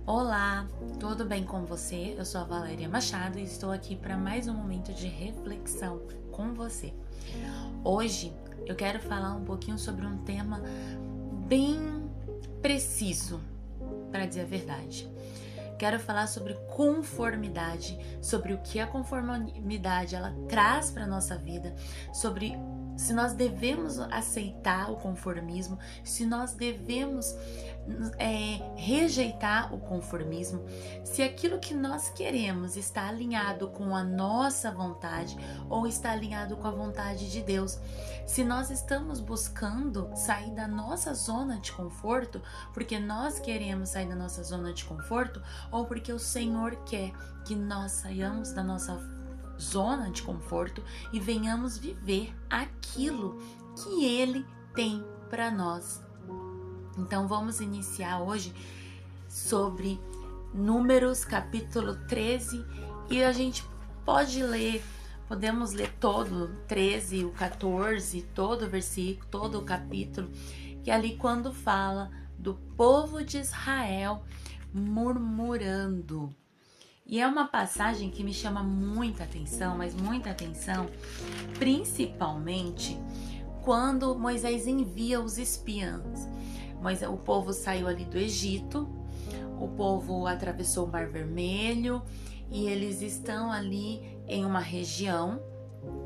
Olá, tudo bem com você? Eu sou a Valéria Machado e estou aqui para mais um momento de reflexão com você. Hoje eu quero falar um pouquinho sobre um tema bem preciso, para dizer a verdade. Quero falar sobre conformidade, sobre o que a conformidade ela traz para nossa vida, sobre se nós devemos aceitar o conformismo, se nós devemos rejeitar o conformismo, se aquilo que nós queremos está alinhado com a nossa vontade ou está alinhado com a vontade de Deus. Se nós estamos buscando sair da nossa zona de conforto, porque nós queremos sair da nossa zona de conforto, ou porque o Senhor quer que nós saiamos da nossa zona de conforto e venhamos viver aquilo que Ele tem para nós. Então vamos iniciar hoje sobre Números capítulo 13 e a gente podemos ler todo 13, o 14, todo o versículo, todo o capítulo, que é ali quando fala do povo de Israel murmurando. E é uma passagem que me chama muita atenção, mas muita atenção, principalmente quando Moisés envia os espiãs. O povo saiu ali do Egito, o povo atravessou o Mar Vermelho e eles estão ali em uma região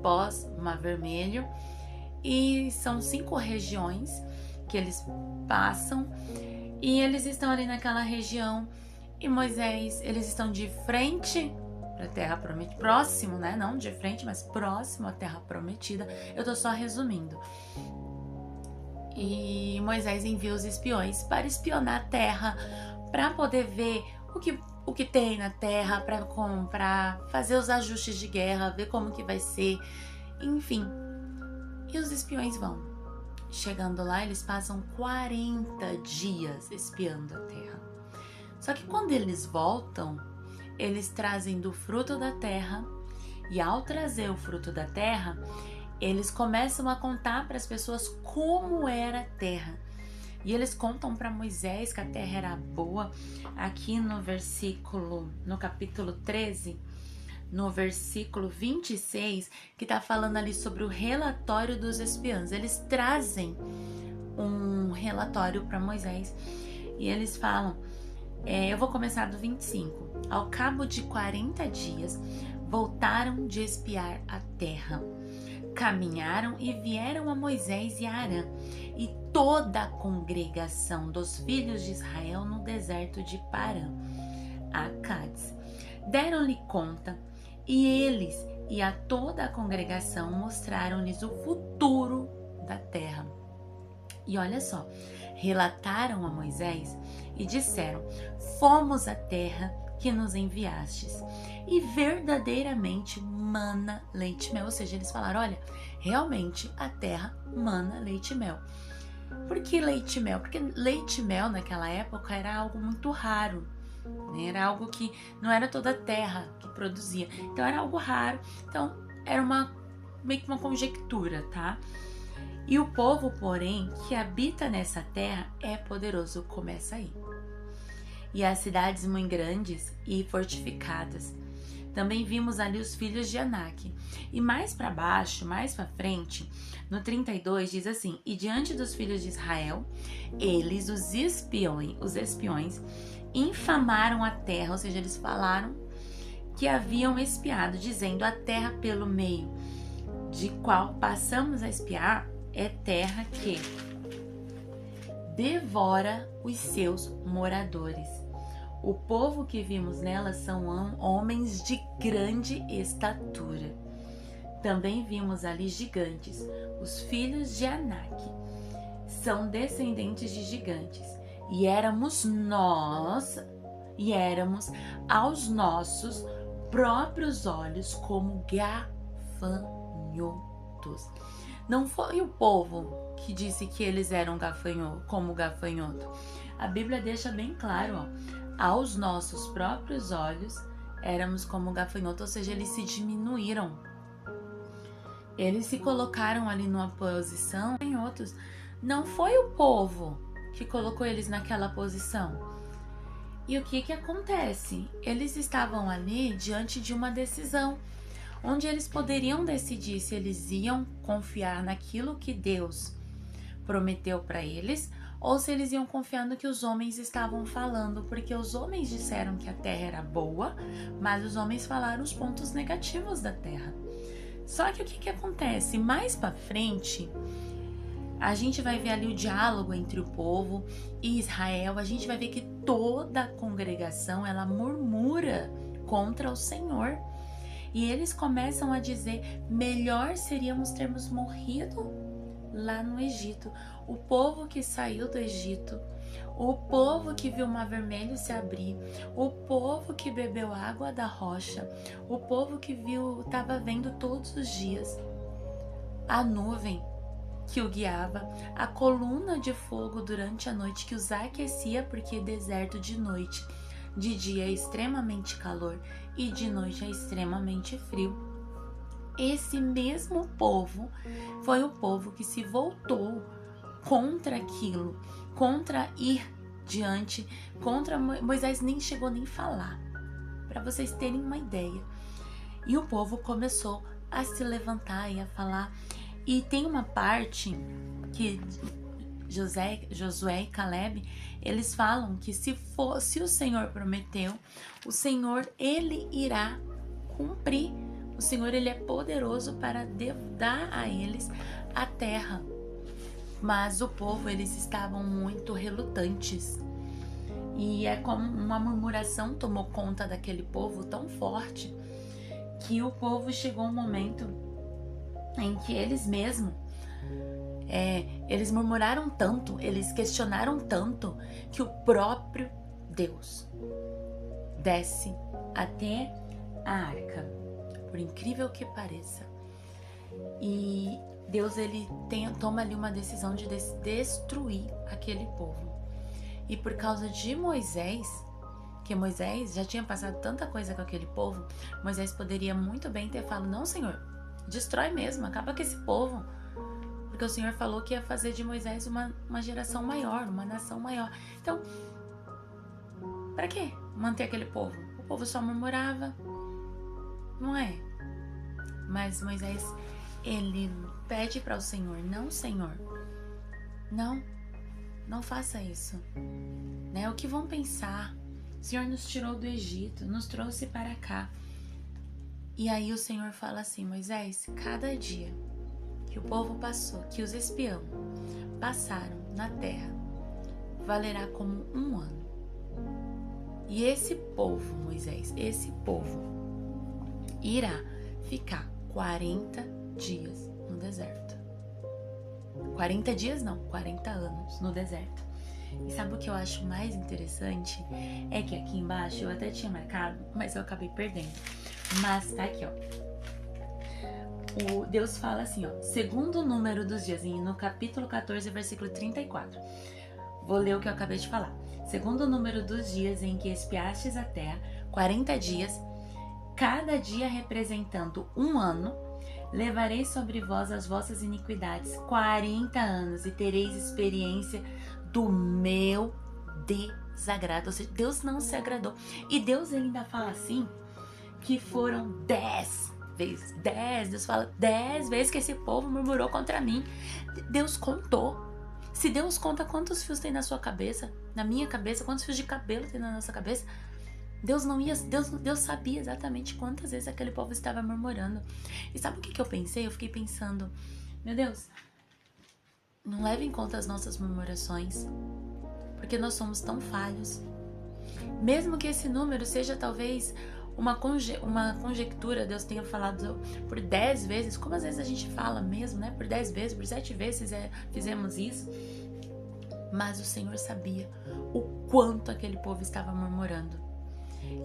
pós-Mar Vermelho e são 5 regiões que eles passam e eles estão ali naquela região. E Moisés, eles estão de frente para a terra prometida, próximo, né? Não de frente, mas próximo à terra prometida. Eu tô só resumindo. E Moisés envia os espiões para espionar a terra, para poder ver o que tem na terra, para comprar, fazer os ajustes de guerra, ver como que vai ser, enfim. E os espiões vão. Chegando lá, eles passam 40 dias espiando a terra. Só que quando eles voltam, eles trazem do fruto da terra e ao trazer o fruto da terra, eles começam a contar para as pessoas como era a terra. E eles contam para Moisés que a terra era boa. Aqui no capítulo 13, no versículo 26, que está falando ali sobre o relatório dos espiãs. Eles trazem um relatório para Moisés e eles falam... eu vou começar do 25. Ao cabo de 40 dias, voltaram de espiar a terra. Caminharam e vieram a Moisés e a Arã e toda a congregação dos filhos de Israel no deserto de Parã, a Cádiz. Deram-lhe conta e eles e a toda a congregação mostraram-lhes o futuro da terra. E olha só, relataram a Moisés e disseram: fomos à terra que nos enviastes, e verdadeiramente mana leite e mel. Ou seja, eles falaram: olha, realmente a terra mana leite e mel. Por que leite e mel? Porque leite e mel naquela época era algo muito raro, né? Era algo que não era toda a terra que produzia, então era algo raro. Então era meio que uma conjectura, tá? E o povo, porém, que habita nessa terra é poderoso. Começa aí. E as cidades muito grandes e fortificadas. Também vimos ali os filhos de Anak. E mais para baixo, mais para frente, no 32 diz assim: e diante dos filhos de Israel, eles, os espiões, infamaram a terra. Ou seja, eles falaram que haviam espiado, dizendo: a terra pelo meio de qual passamos a espiar é terra que devora os seus moradores. O povo que vimos nela são homens de grande estatura. Também vimos ali gigantes, os filhos de Anak. São descendentes de gigantes. E éramos aos nossos próprios olhos como gafanhotos. Não foi o povo que disse que eles eram como gafanhoto. A Bíblia deixa bem claro, ó, aos nossos próprios olhos éramos como gafanhoto, ou seja, eles se diminuíram. Eles se colocaram ali numa posição, gafanhotos. Não foi o povo que colocou eles naquela posição. E o que acontece? Eles estavam ali diante de uma decisão, onde eles poderiam decidir se eles iam confiar naquilo que Deus prometeu para eles, ou se eles iam confiar no que os homens estavam falando, porque os homens disseram que a terra era boa, mas os homens falaram os pontos negativos da terra. Só que o que acontece? Mais para frente, a gente vai ver ali o diálogo entre o povo e Israel. A gente vai ver que toda a congregação, ela murmura contra o Senhor. E eles começam a dizer: melhor seríamos termos morrido lá no Egito. O povo que saiu do Egito, o povo que viu o Mar Vermelho se abrir, o povo que bebeu água da rocha, o povo que estava vendo todos os dias a nuvem que o guiava, a coluna de fogo durante a noite que os aquecia, porque deserto de noite, de dia é extremamente calor e de noite é extremamente frio. Esse mesmo povo foi o povo que se voltou contra aquilo, contra ir diante, contra Moisés nem chegou nem falar, para vocês terem uma ideia. E o povo começou a se levantar e a falar. E tem uma parte que Josué e Caleb, eles falam que se o Senhor prometeu, o Senhor, ele irá cumprir. O Senhor, ele é poderoso para dar a eles a terra. Mas o povo, eles estavam muito relutantes. E é como uma murmuração tomou conta daquele povo tão forte, que o povo chegou um momento em que eles mesmos, eles murmuraram tanto, eles questionaram tanto, que o próprio Deus desce até a arca, por incrível que pareça. E Deus, ele toma ali uma decisão de destruir aquele povo. E por causa de Moisés, que Moisés já tinha passado tanta coisa com aquele povo, Moisés poderia muito bem ter falado: não, Senhor, destrói mesmo, acaba com esse povo. Porque o Senhor falou que ia fazer de Moisés uma geração maior, uma nação maior. Então, para que manter aquele povo? O povo só murmurava, não é? Mas Moisés, ele pede para o Senhor: não, Senhor, não faça isso, né? O que vão pensar? O Senhor nos tirou do Egito, nos trouxe para cá. E aí o Senhor fala assim: Moisés, cada dia que o povo passou, que os espiãos passaram na terra, valerá como um ano. E esse povo, Moisés, esse povo irá ficar 40 dias no deserto. 40 dias não, 40 anos no deserto. E sabe o que eu acho mais interessante? É que aqui embaixo eu até tinha marcado, mas eu acabei perdendo. Mas tá aqui, ó. Deus fala assim, ó: segundo o número dos dias, no capítulo 14, versículo 34. Vou ler o que eu acabei de falar. Segundo o número dos dias em que espiastes a terra, 40 dias, cada dia representando um ano, levarei sobre vós as vossas iniquidades 40 anos e tereis experiência do meu desagrado. Ou seja, Deus não se agradou. E Deus, ele ainda fala assim, que foram 10 vezes. Deus fala 10 vezes que esse povo murmurou contra mim. Deus contou. Se Deus conta quantos fios tem na sua cabeça, na minha cabeça, quantos fios de cabelo tem na nossa cabeça, Deus sabia exatamente quantas vezes aquele povo estava murmurando. E sabe o que eu pensei? Eu fiquei pensando: meu Deus, não leve em conta as nossas murmurações, porque nós somos tão falhos. Mesmo que esse número seja talvez uma conjectura, Deus tenha falado por 10 vezes, como às vezes a gente fala mesmo, né? Por 10 vezes, por 7 vezes fizemos isso. Mas o Senhor sabia o quanto aquele povo estava murmurando.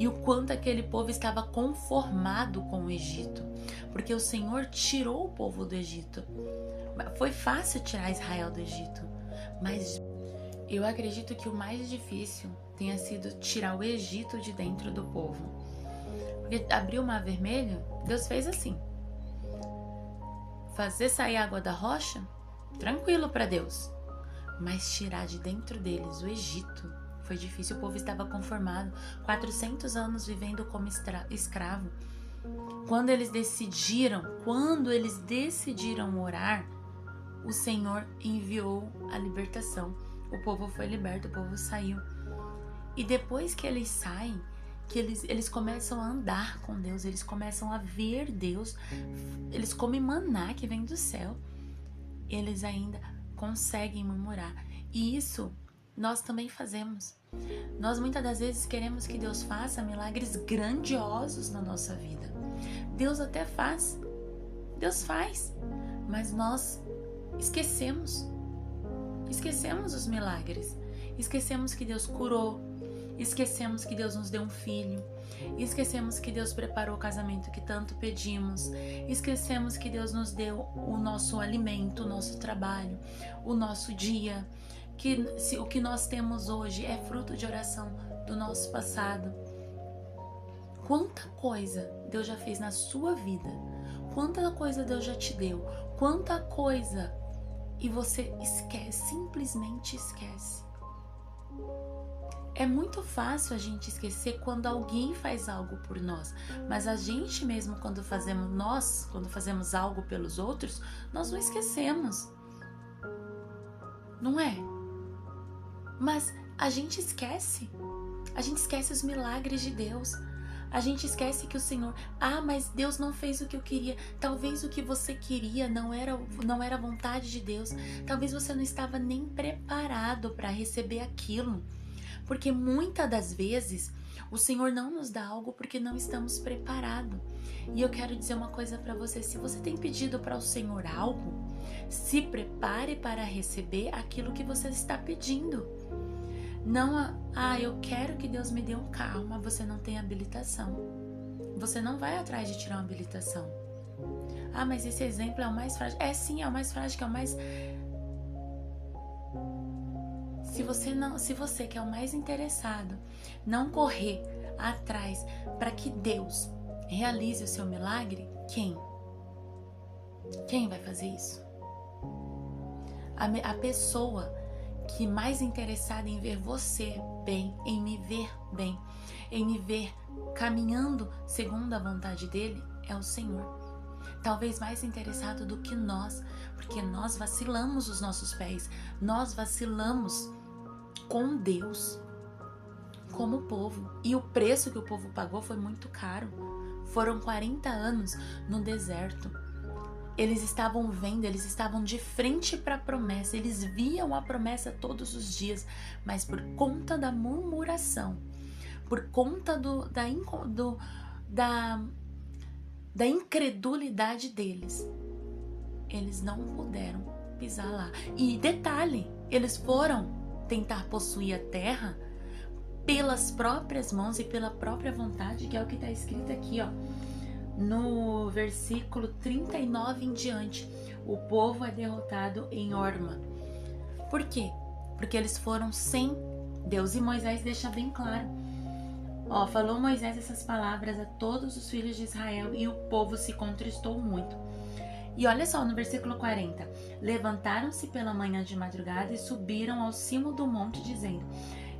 E o quanto aquele povo estava conformado com o Egito. Porque o Senhor tirou o povo do Egito. Foi fácil tirar Israel do Egito. Mas eu acredito que o mais difícil tenha sido tirar o Egito de dentro do povo. Porque abriu o Mar Vermelho, Deus fez assim. Fazer sair a água da rocha, tranquilo para Deus. Mas tirar de dentro deles o Egito foi difícil, o povo estava conformado, 400 anos vivendo como escravo. Quando eles decidiram orar, o Senhor enviou a libertação. O povo foi liberto, o povo saiu. E depois que eles saem, que eles começam a andar com Deus, eles começam a ver Deus, eles comem maná que vem do céu, eles ainda conseguem murmurar. E isso nós também fazemos. Nós muitas das vezes queremos que Deus faça milagres grandiosos na nossa vida. Deus até faz, Deus faz, mas nós esquecemos os milagres. Esquecemos que Deus curou, esquecemos que Deus nos deu um filho, esquecemos que Deus preparou o casamento que tanto pedimos, esquecemos que Deus nos deu o nosso alimento, o nosso trabalho, o nosso dia, que o que nós temos hoje é fruto de oração do nosso passado. Quanta coisa Deus já fez na sua vida, quanta coisa Deus já te deu, quanta coisa, e você esquece, simplesmente esquece. É muito fácil a gente esquecer quando alguém faz algo por nós, mas a gente mesmo quando fazemos algo pelos outros, nós não esquecemos, não é? Mas a gente esquece os milagres de Deus. A gente esquece que o Senhor, mas Deus não fez o que eu queria. Talvez o que você queria não era a vontade de Deus. Talvez você não estava nem preparado para receber aquilo. Porque muitas das vezes o Senhor não nos dá algo porque não estamos preparados. E eu quero dizer uma coisa para você: se você tem pedido para o Senhor algo, se prepare para receber aquilo que você está pedindo. Não, eu quero que Deus me dê um carro, mas você não tem habilitação. Você não vai atrás de tirar uma habilitação. Mas esse exemplo é o mais frágil. Sim, é o mais frágil, que é o mais... Se você que é o mais interessado, não correr atrás para que Deus realize o seu milagre, quem? Quem vai fazer isso? A pessoa que mais interessada em ver você bem, em me ver bem, em me ver caminhando segundo a vontade dele, é o Senhor. Talvez mais interessado do que nós, porque nós vacilamos os nossos pés, nós vacilamos com Deus, como povo. E o preço que o povo pagou foi muito caro. Foram 40 anos no deserto. Eles estavam vendo, eles estavam de frente para a promessa, eles viam a promessa todos os dias, mas por conta da murmuração, por conta da incredulidade deles, eles não puderam pisar lá. E detalhe, eles foram tentar possuir a terra pelas próprias mãos e pela própria vontade, que é o que está escrito aqui, no versículo 39 em diante. O povo é derrotado em Horma. Por quê? Porque eles foram sem Deus. E Moisés deixa bem claro. Falou Moisés essas palavras a todos os filhos de Israel, e o povo se contristou muito. E olha só no versículo 40. Levantaram-se pela manhã de madrugada e subiram ao cimo do monte, dizendo: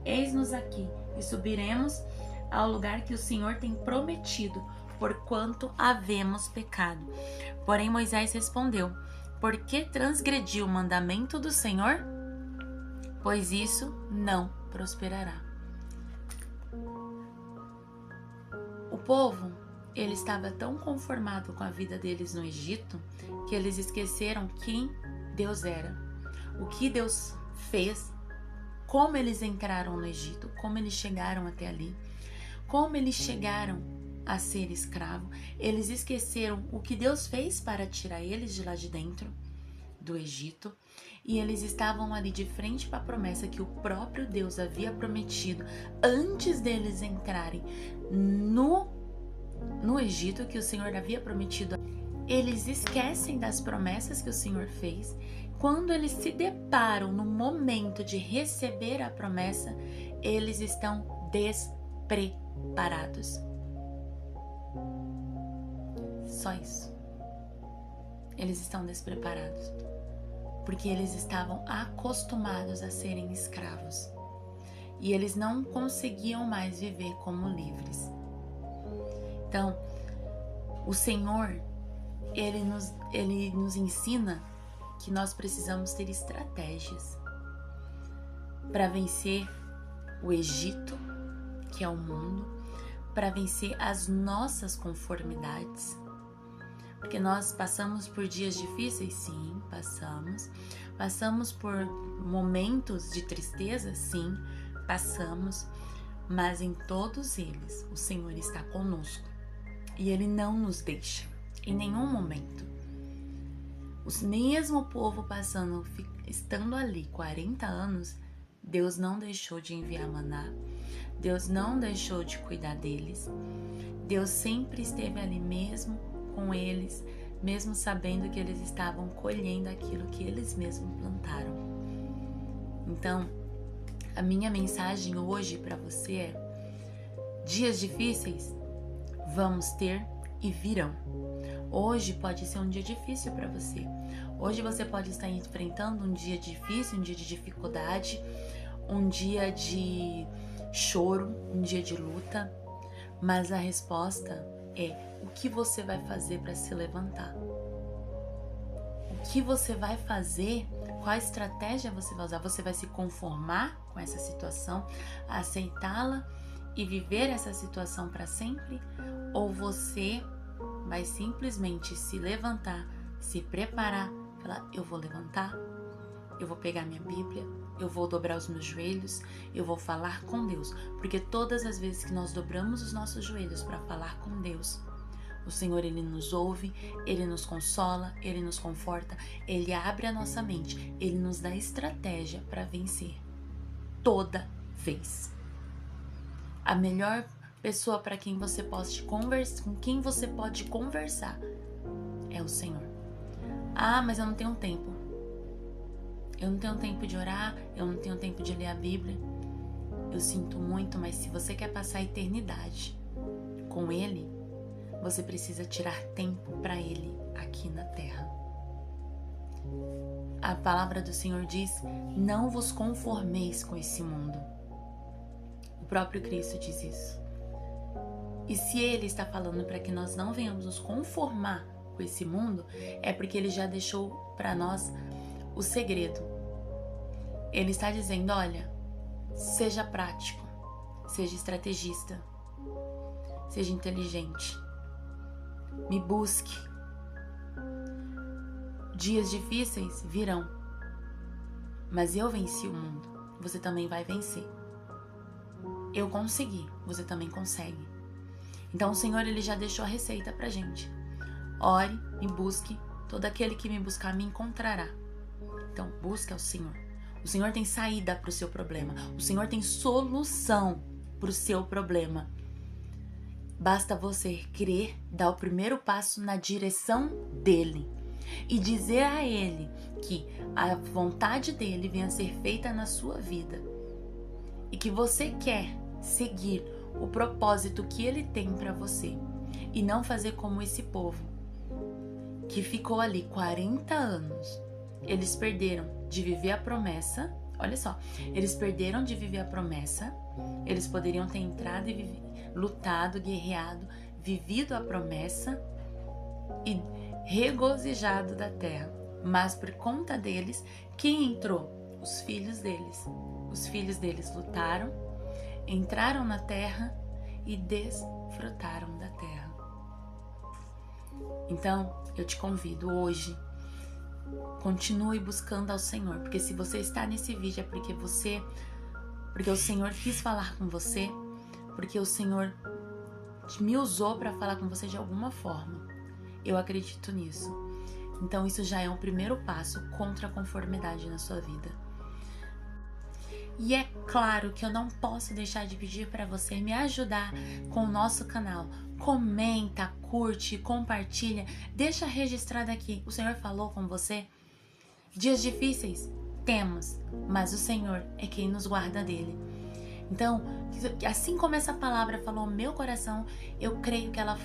Eis-nos aqui, e subiremos ao lugar que o Senhor tem prometido, porquanto havemos pecado. Porém Moisés respondeu: Por que transgrediu o mandamento do Senhor? Pois isso não prosperará. O povo, ele estava tão conformado com a vida deles no Egito, que eles esqueceram quem Deus era, o que Deus fez, como eles entraram no Egito, como eles chegaram até ali, como eles chegaram a ser escravo. Eles esqueceram o que Deus fez para tirar eles de lá de dentro do Egito, e eles estavam ali de frente para a promessa que o próprio Deus havia prometido antes deles entrarem no Egito, que o Senhor havia prometido. Eles esquecem das promessas que o Senhor fez. Quando eles se deparam no momento de receber a promessa, eles estão despreparados. Só isso. Eles estão despreparados, porque eles estavam acostumados a serem escravos. e eles não conseguiam mais viver como livres. Então, o Senhor, Ele nos ensina que nós precisamos ter estratégias para vencer o Egito, que é o mundo, para vencer as nossas conformidades. Porque nós passamos por dias difíceis, sim, passamos. Passamos por momentos de tristeza, sim, passamos. Mas em todos eles, o Senhor está conosco. E Ele não nos deixa, em nenhum momento. O mesmo povo estando ali 40 anos, Deus não deixou de enviar maná. Deus não deixou de cuidar deles. Deus sempre esteve ali mesmo com eles, mesmo sabendo que eles estavam colhendo aquilo que eles mesmos plantaram. Então, a minha mensagem hoje para você é: dias difíceis vamos ter e virão. Hoje pode ser um dia difícil para você. Hoje você pode estar enfrentando um dia difícil, um dia de dificuldade, um dia de choro, um dia de luta, mas a resposta é: o que você vai fazer para se levantar? O que você vai fazer? Qual estratégia você vai usar? Você vai se conformar com essa situação, aceitá-la e viver essa situação para sempre? Ou você vai simplesmente se levantar, se preparar, falar: eu vou levantar, eu vou pegar minha Bíblia, eu vou dobrar os meus joelhos, eu vou falar com Deus. Porque todas as vezes que nós dobramos os nossos joelhos para falar com Deus, o Senhor, Ele nos ouve, Ele nos consola, Ele nos conforta, Ele abre a nossa mente, Ele nos dá estratégia para vencer. Toda vez. A melhor pessoa para quem você pode conversar, com quem você pode conversar, é o Senhor. Ah, mas eu não tenho tempo. Eu não tenho tempo de orar, eu não tenho tempo de ler a Bíblia. Eu sinto muito, mas se você quer passar a eternidade com Ele, você precisa tirar tempo para Ele aqui na terra. A palavra do Senhor diz: não vos conformeis com esse mundo. O próprio Cristo diz isso. E se Ele está falando para que nós não venhamos nos conformar com esse mundo, é porque Ele já deixou para nós o segredo. Ele está dizendo: olha, seja prático, seja estrategista, seja inteligente, me busque. Dias difíceis virão, mas eu venci o mundo, você também vai vencer. Eu consegui, você também consegue. Então o Senhor, Ele já deixou a receita pra gente. Ore, me busque, todo aquele que me buscar me encontrará. Então busque ao Senhor. O Senhor tem saída para o seu problema. O Senhor tem solução para o seu problema. Basta você crer, dar o primeiro passo na direção dEle e dizer a Ele que a vontade dEle venha a ser feita na sua vida e que você quer seguir o propósito que Ele tem para você e não fazer como esse povo que ficou ali 40 anos. Eles perderam de viver a promessa. Olha só, eles perderam de viver a promessa. Eles poderiam ter entrado e lutado, guerreado, vivido a promessa e regozijado da terra. Mas por conta deles, quem entrou? Os filhos deles. Os filhos deles lutaram, entraram na terra e desfrutaram da terra. Então, eu te convido hoje, continue buscando ao Senhor, porque se você está nesse vídeo é porque o Senhor quis falar com você, porque o Senhor me usou para falar com você de alguma forma. Eu acredito nisso. Então isso já é um primeiro passo contra a conformidade na sua vida. E é claro que eu não posso deixar de pedir para você me ajudar com o nosso canal. Comenta, curte, compartilha, deixa registrado aqui. O Senhor falou com você? Dias difíceis? Temos, mas o Senhor é quem nos guarda dele. Então, assim como essa palavra falou ao meu coração, eu creio que ela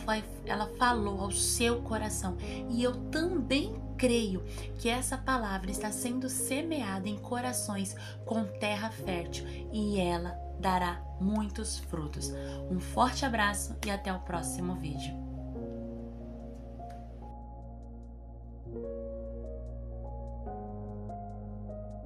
falou ao seu coração. E eu também creio que essa palavra está sendo semeada em corações com terra fértil. E ela dará muitos frutos. Um forte abraço e até o próximo vídeo.